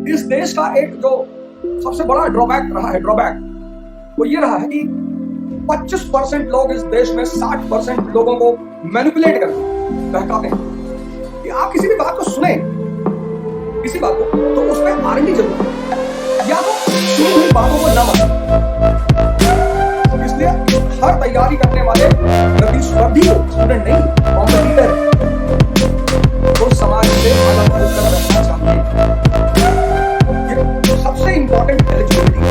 इस देश का एक जो सबसे बड़ा ड्रॉबैक रहा है, वो ये रहा है कि 25% लोग इस देश में 60% लोगों को मैनिपुलेट करते हैं, बहकाते हैं कि आप किसी भी बात को सुने, किसी बात को, तो उसमें आरएनडी जरूर है, या तो सुनी हुई बातों को न माने। इसलिए हर तैयारी करने वाले प्रतिस्पर्धी को, स्टूडेंट नहीं, कॉम्पिटिटर, तो समाज से अलग अलग तरह रखना चाहिए। ये सबसे इंपॉर्टेंट एलिजिबिलिटी है।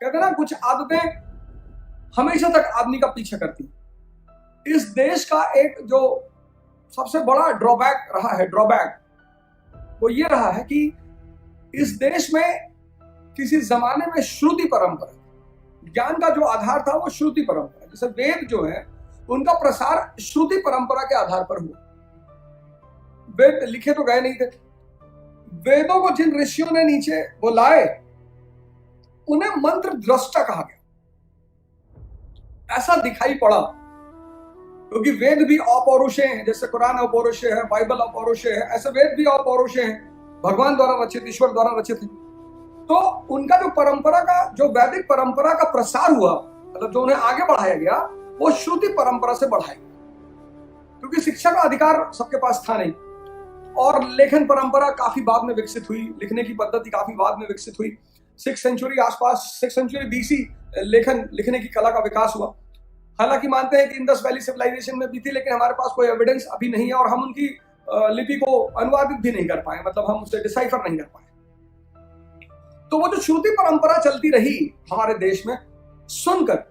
कहते ना, कुछ आदतें हमेशा तक आदमी का पीछा करती। इस देश का एक जो सबसे बड़ा ड्रॉबैक रहा है, वो ये रहा है कि इस देश में किसी जमाने में श्रुति परंपरा, ज्ञान का जो आधार था वो श्रुति परंपरा, जैसे वेद जो है उनका प्रसार श्रुति परंपरा के आधार पर हुआ। वेद लिखे तो गए नहीं थे। वेदों को जिन ऋषियों ने नीचे वो लाए, उन्हें मंत्र दृष्टा कहा गया। ऐसा दिखाई पड़ा क्योंकि वेद भी अपौरुषेय हैं, जैसे कुरान अपौरुषेय है, बाइबल अपौरुषेय है, ऐसे वेद भी अपौरुषेय हैं, भगवान द्वारा रचित, ईश्वर द्वारा रचित है। तो उनका जो परंपरा का, जो वैदिक परंपरा का प्रसार हुआ, मतलब जो उन्हें आगे बढ़ाया गया, वो श्रुति परंपरा से बढ़ाया गया, क्योंकि शिक्षा का अधिकार सबके पास था नहीं। और लेखन परंपरा काफी बाद में विकसित हुई, लिखने की पद्धति काफी बाद में विकसित हुई। 6th सेंचुरी आसपास, 6th सेंचुरी BC लिखने की कला का विकास हुआ। हालांकि मानते हैं कि इंडस वैली सिविलाइजेशन में भी थी, लेकिन हमारे पास कोई एविडेंस अभी नहीं है और हम उनकी लिपि को अनुवादित भी नहीं कर पाए, मतलब हम उसे डिसाइफर नहीं कर पाए। तो वो जो श्रुति परंपरा चलती रही हमारे देश में, सुनकर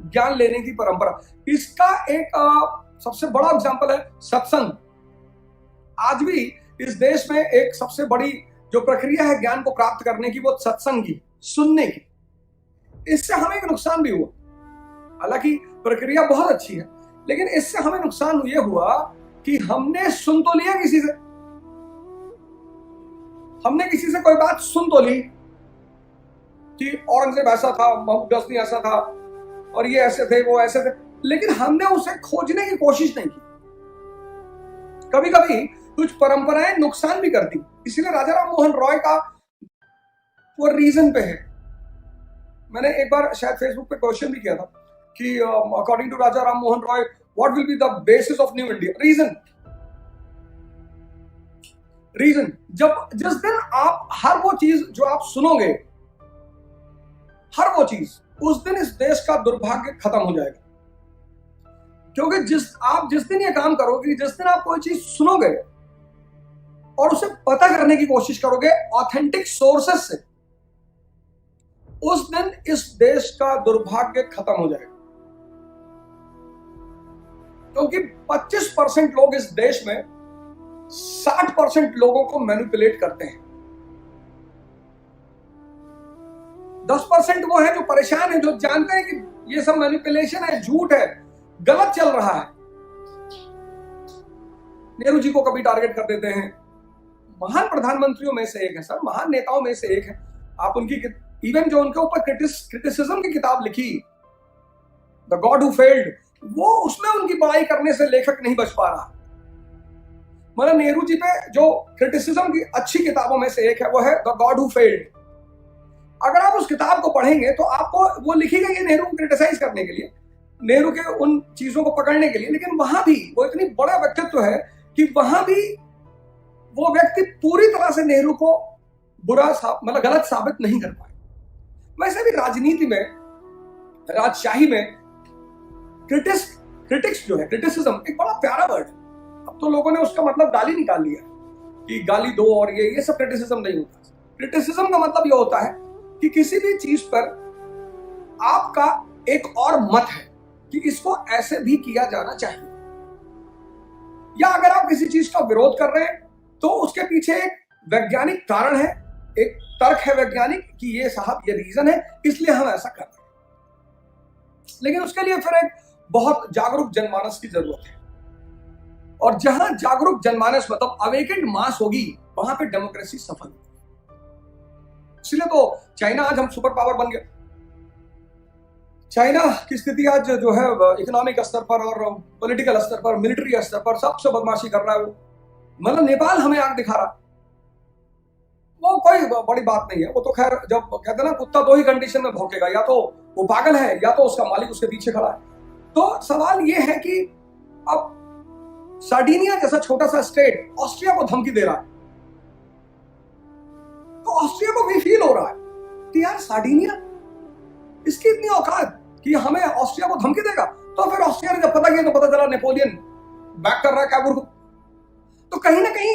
ज्ञान लेने की परंपरा, इसका एक सबसे बड़ा एग्जांपल है सत्संग। आज भी इस देश में एक सबसे बड़ी जो प्रक्रिया है ज्ञान को प्राप्त करने की, वो सत्संग की, सुनने की। इससे हमें एक नुकसान भी हुआ। हालांकि प्रक्रिया बहुत अच्छी है, लेकिन इससे हमें नुकसान ये हुआ कि हमने सुन तो लिया किसी से, हमने किसी से कोई बात सुन तो ली कि औरंगजेब ऐसा था, महमूद गजनी ऐसा था, और ये ऐसे थे, वो ऐसे थे, लेकिन हमने उसे खोजने की कोशिश नहीं की। कभी कभी कुछ परंपराएं नुकसान भी करती, इसीलिए राजा राम मोहन रॉय का वो रीजन पे है। मैंने एक बार शायद फेसबुक पे क्वेश्चन भी किया था कि according to Raja Ram Mohan Roy what will be the basis of new India. Reason जिस दिन आप हर वो चीज जो आप सुनोगे, हर वो चीज, उस दिन इस देश का दुर्भाग्य खत्म हो जाएगा। क्योंकि जिस दिन ये काम करोगे, जिस दिन आप कोई चीज सुनोगे और उसे पता करने की कोशिश करोगे ऑथेंटिक सोर्सेस से, उस दिन इस देश का दुर्भाग्य खत्म हो जाएगा। क्योंकि 25% लोग इस देश में 60% लोगों को मैनिपुलेट करते हैं। 10% वो है जो परेशान है, जो जानते हैं कि ये सब मैनिपुलेशन है, झूठ है, गलत चल रहा है। नेहरू जी को कभी टारगेट कर देते हैं। महान प्रधानमंत्रियों में से एक है सर, महान नेताओं में से एक है। आप उनकी, इवन जो उनके ऊपर क्रिटिसिज्म की किताब लिखी, द गॉड हु फेल्ड, वो उसमें उनकी बड़ाई करने से लेखक नहीं बच पा रहा। मतलब नेहरू जी पे जो क्रिटिसिज्म की अच्छी किताबों में से एक है, वो है द गॉड हु फेल्ड। अगर आप उस किताब को पढ़ेंगे तो आपको वो लिखी गई है नेहरू को क्रिटिसाइज करने के लिए, नेहरू के उन चीजों को पकड़ने के लिए, लेकिन वहां भी वो इतनी बड़ा व्यक्तित्व है कि वहां भी वो व्यक्ति पूरी तरह से नेहरू को मतलब गलत साबित नहीं कर पाए। वैसे भी राजनीति में, राजशाही में क्रिटिक्स जो है, क्रिटिसिज्म एक बड़ा प्यारा वर्ड है। अब तो लोगों ने उसका मतलब गाली निकाल लिया कि गाली दो, और ये सब क्रिटिसिज्म नहीं होता। क्रिटिसिज्म का मतलब ये होता है कि किसी भी चीज पर आपका एक और मत है कि इसको ऐसे भी किया जाना चाहिए, या अगर आप किसी चीज का विरोध कर रहे हैं तो उसके पीछे एक वैज्ञानिक कारण है, एक तर्क है वैज्ञानिक कि ये साहब ये रीजन है, इसलिए हम ऐसा कर रहे हैं। लेकिन उसके लिए फिर एक बहुत जागरूक जनमानस की जरूरत है, और जहां जागरूक जनमानस मतलब अवेकेंड मास होगी, वहां पे डेमोक्रेसी सफल होगी। इसलिए तो चाइना आज हम सुपर पावर बन गए। चाइना की स्थिति आज जो है इकोनॉमिक स्तर पर और पॉलिटिकल स्तर पर, मिलिट्री स्तर पर सबसे बदमाशी कर रहा है वो। मतलब नेपाल हमें आग दिखा रहा, वो कोई बड़ी बात नहीं है। वो तो खैर, जब कहते हैं ना कुत्ता दो ही कंडीशन में भौंकेगा, या तो वो पागल है या तो उसका मालिक उसके पीछे खड़ा है। तो सवाल ये है कि अब सार्डिनिया जैसा छोटा सा स्टेट ऑस्ट्रिया को धमकी दे रहा है, तो ऑस्ट्रिया को भी फील हो रहा है कि यार सार्डिनिया, इसकी इतनी औकात कि हमें ऑस्ट्रिया को धमकी देगा। तो फिर ऑस्ट्रिया ने जब पता किया तो पता चला नेपोलियन बैक कर रहा है कैबूर को। तो कहीं ना कहीं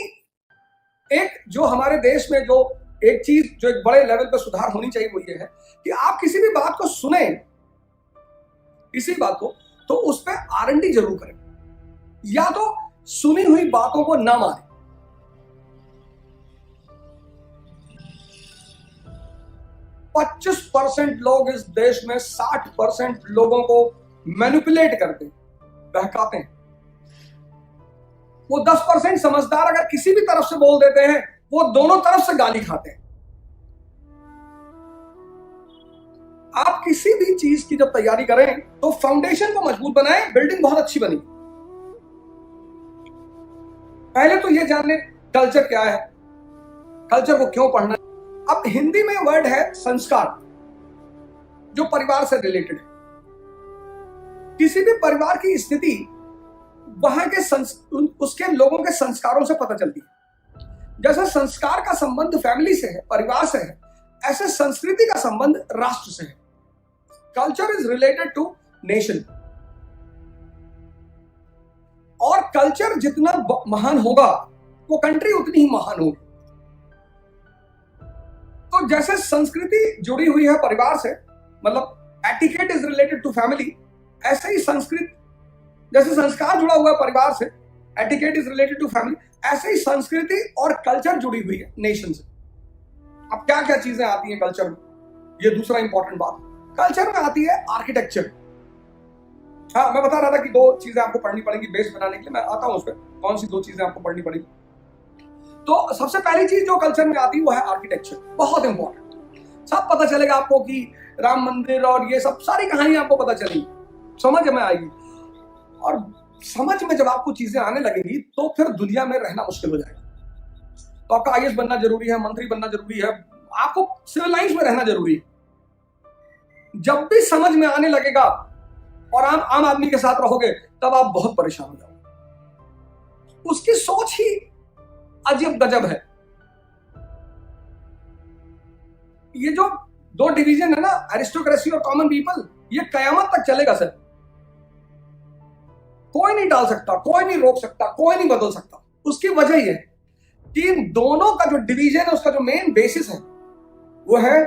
एक जो हमारे देश में जो एक चीज जो एक बड़े लेवल पर सुधार होनी चाहिए वो ये है कि आप किसी भी बात को सुने, किसी बात को, तो उस पर R&D जरूर करें, या तो सुनी हुई बातों को ना माने। 25% लोग इस देश में 60% लोगों को मैनिपुलेट करते हैं, बहकाते हैं। वो 10% समझदार अगर किसी भी तरफ से बोल देते हैं, वो दोनों तरफ से गाली खाते हैं। आप किसी भी चीज की जब तैयारी करें तो फाउंडेशन को मजबूत बनाएं, बिल्डिंग बहुत अच्छी बनी। पहले तो ये जान लें कल्चर क्या है, कल्चर को क्यों पढ़ना है। अब हिंदी में वर्ड है संस्कार, जो परिवार से रिलेटेड है। किसी भी परिवार की स्थिति वहां के उसके लोगों के संस्कारों से पता चलती है। जैसे संस्कार का संबंध फैमिली से है, परिवार से है, ऐसे संस्कृति का संबंध राष्ट्र से है। Culture is related to nation, और कल्चर जितना महान होगा वो कंट्री उतनी ही महान होगी। तो जैसे संस्कृति जुड़ी हुई है परिवार से, मतलब etiquette is related to family, ऐसे ही संस्कृत जैसे संस्कार जुड़ा हुआ है परिवार से, etiquette is related to family, ऐसे ही संस्कृति और कल्चर जुड़ी हुई है नेशन से। अब क्या क्या चीजें आती हैं कल्चर में, ये दूसरा इंपॉर्टेंट बात। कल्चर में आती है आर्किटेक्चर। हाँ, मैं बता रहा था कि 2 चीजें आपको पढ़नी पड़ेंगी बेस बनाने के लिए। मैं आता हूं उस पर, कौन सी 2 चीजें आपको पढ़नी पड़ेगी। तो सबसे पहली चीज जो कल्चर में आती है वो है आर्किटेक्चर, बहुत इंपॉर्टेंट। सब पता चलेगा आपको कि राम मंदिर और ये सब सारी कहानी आपको पता चलेगी, समझ में आएगी। और समझ में जब आपको चीजें आने लगेंगी तो फिर दुनिया में रहना मुश्किल हो जाएगा। तो आपका IAS बनना जरूरी है, मंत्री बनना जरूरी है, आपको सिविल लाइंस में रहना जरूरी है। जब भी समझ में आने लगेगा और आम आदमी के साथ रहोगे तब आप बहुत परेशान हो जाओगे। उसकी सोच ही अजीब गजब है। ये जो 2 डिवीजन है ना, एरिस्टोक्रेसी और कॉमन पीपल, ये कयामत तक चलेगा सर। कोई नहीं डाल सकता, कोई नहीं रोक सकता, कोई नहीं बदल सकता। उसकी वजह यह है कि इन दोनों का जो डिवीजन है उसका जो मेन बेसिस है वो है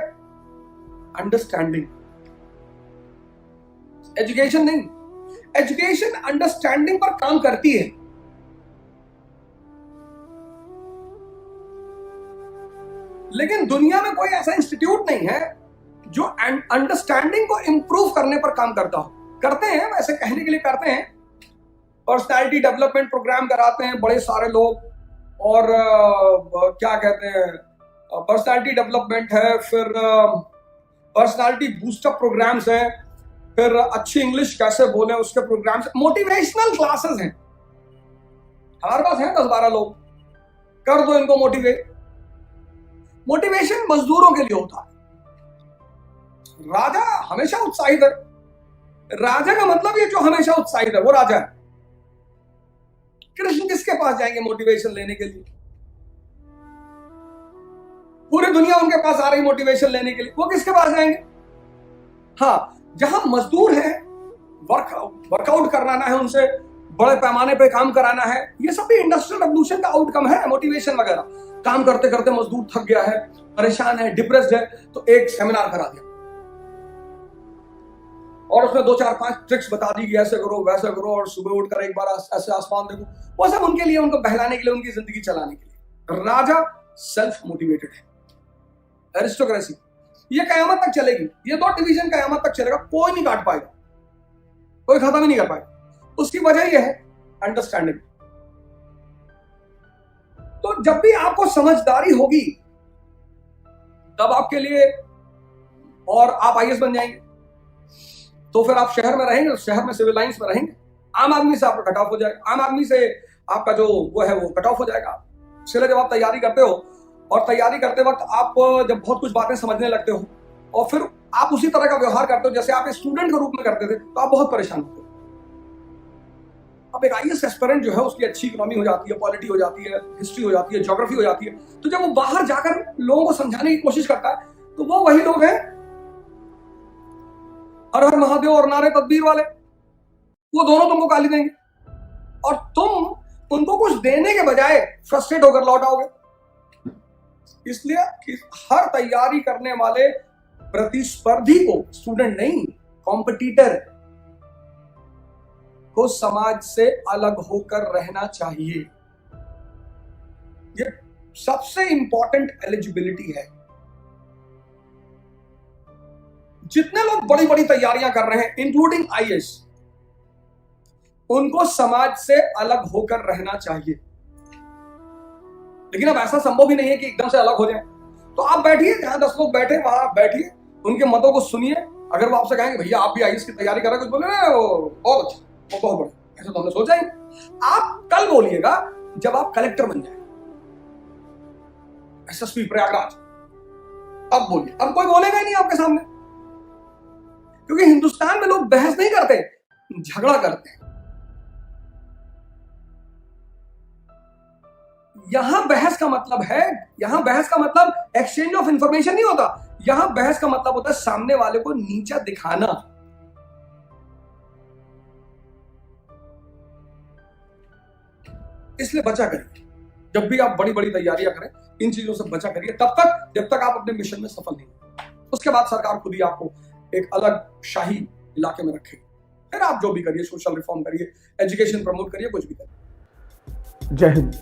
अंडरस्टैंडिंग, एजुकेशन नहीं। एजुकेशन अंडरस्टैंडिंग पर काम करती है। लेकिन दुनिया में कोई ऐसा इंस्टीट्यूट नहीं है जो अंडरस्टैंडिंग को इंप्रूव करने पर काम करता हो। करते हैं, वैसे कहने के लिए करते हैं, पर्सनालिटी डेवलपमेंट प्रोग्राम कराते हैं बड़े सारे लोग, और क्या कहते हैं, पर्सनालिटी डेवलपमेंट है, फिर पर्सनालिटी बूस्टअप प्रोग्राम्स हैं, फिर अच्छी इंग्लिश कैसे बोले उसके प्रोग्राम्स, मोटिवेशनल क्लासेस हैं। हमारे पास हैं 10-12 लोग, कर दो इनको मोटिवेट। मोटिवेशन मजदूरों के लिए होता है। राजा हमेशा उत्साहित है। राजा का मतलब ये जो हमेशा उत्साहित है वो राजा है। कृष्ण किसके पास जाएंगे मोटिवेशन लेने के लिए? पूरी दुनिया उनके पास आ रही मोटिवेशन लेने के लिए, वो किसके पास जाएंगे? हाँ, जहां मजदूर है, वर्कआउट कराना है उनसे, बड़े पैमाने पे काम कराना है, ये सब भी इंडस्ट्रियल रेवोल्यूशन का आउटकम है, मोटिवेशन वगैरह। काम करते करते मजदूर थक गया है, परेशान है, डिप्रेस्ड है, तो एक सेमिनार करा दिया और उसमें 2-4-5 ट्रिक्स बता दी कि ऐसे करो वैसे करो, और सुबह उठकर एक बार ऐसे आसमान देखो। वो सब उनके लिए, उनको बहलाने के लिए, उनकी जिंदगी चलाने के लिए। राजा सेल्फ मोटिवेटेड है। एरिस्टोक्रेसी ये कयामत तक चलेगी। ये 2 डिवीजन कयामत तक चलेगा, कोई नहीं काट पाएगा, कोई खत्म ही नहीं कर पाएगा। उसकी वजह यह है अंडरस्टैंडिंग। तो जब भी आपको समझदारी होगी तब आपके लिए, और आप IAS बन जाएंगे, तो फिर आप शहर में रहेंगे, तो शहर में सिविल लाइन्स में रहेंगे, आम आदमी से आपका कट ऑफ हो जाएगा, आम आदमी से आपका जो वो है वो कट ऑफ हो जाएगा। इसलिए जब आप तैयारी करते हो और तैयारी करते वक्त आप जब बहुत कुछ बातें समझने लगते हो और फिर आप उसी तरह का व्यवहार करते हो जैसे आप एक स्टूडेंट के रूप में करते थे, तो आप बहुत परेशान होते हो। अब एक आईएएस एस्पिरेंट जो है उसकी अच्छी इकोनॉमी हो जाती है, पॉलिटी हो जाती है, हिस्ट्री हो जाती है, ज्योग्राफी हो जाती है, तो जब वो बाहर जाकर लोगों को समझाने की कोशिश करता है तो वो वही लोग हैं हर हर महादेव और नारे तकबीर वाले, वो दोनों तुमको गाली देंगे और तुम उनको कुछ देने के बजाय फ्रस्ट्रेट होकर लौट आओगे। इसलिए कि हर तैयारी करने वाले प्रतिस्पर्धी को, स्टूडेंट नहीं, कॉम्पिटिटर को समाज से अलग होकर रहना चाहिए। ये सबसे इंपॉर्टेंट एलिजिबिलिटी है। जितने लोग बड़ी बड़ी तैयारियां कर रहे हैं इंक्लूडिंग आईएएस, उनको समाज से अलग होकर रहना चाहिए। लेकिन अब ऐसा संभव ही नहीं है कि एकदम से अलग हो जाए। तो आप बैठिए, जहां 10 लोग बैठे वहां आप बैठिए, उनके मतों को सुनिए। अगर वो आपसे कहेंगे भैया आप भी आईएएस की तैयारी कर रहे हैं, कुछ बोले ना, वो बहुत अच्छा, वो बहुत बड़ा, ऐसा तो हमने सोचा ही। आप कल बोलिएगा जब आप कलेक्टर बन जाए, एसएसपी प्रयागराज, अब बोलिए। अब कोई बोलेगा ही नहीं आपके सामने, क्योंकि हिंदुस्तान में लोग बहस नहीं करते, झगड़ा करते हैं। यहां बहस का मतलब है, यहां बहस का मतलब एक्सचेंज ऑफ इंफॉर्मेशन नहीं होता, यहां बहस का मतलब होता है सामने वाले को नीचा दिखाना। इसलिए बचा करिए, जब भी आप बड़ी बड़ी तैयारियां करें इन चीजों से बचा करिए, तब तक जब तक आप अपने मिशन में सफल नहीं हो। उसके बाद सरकार खुद ही आपको एक अलग शाही इलाके में रखेगी। फिर आप जो भी करिए, सोशल रिफॉर्म करिए, एजुकेशन प्रमोट करिए, कुछ भी करिए। जय हिंद।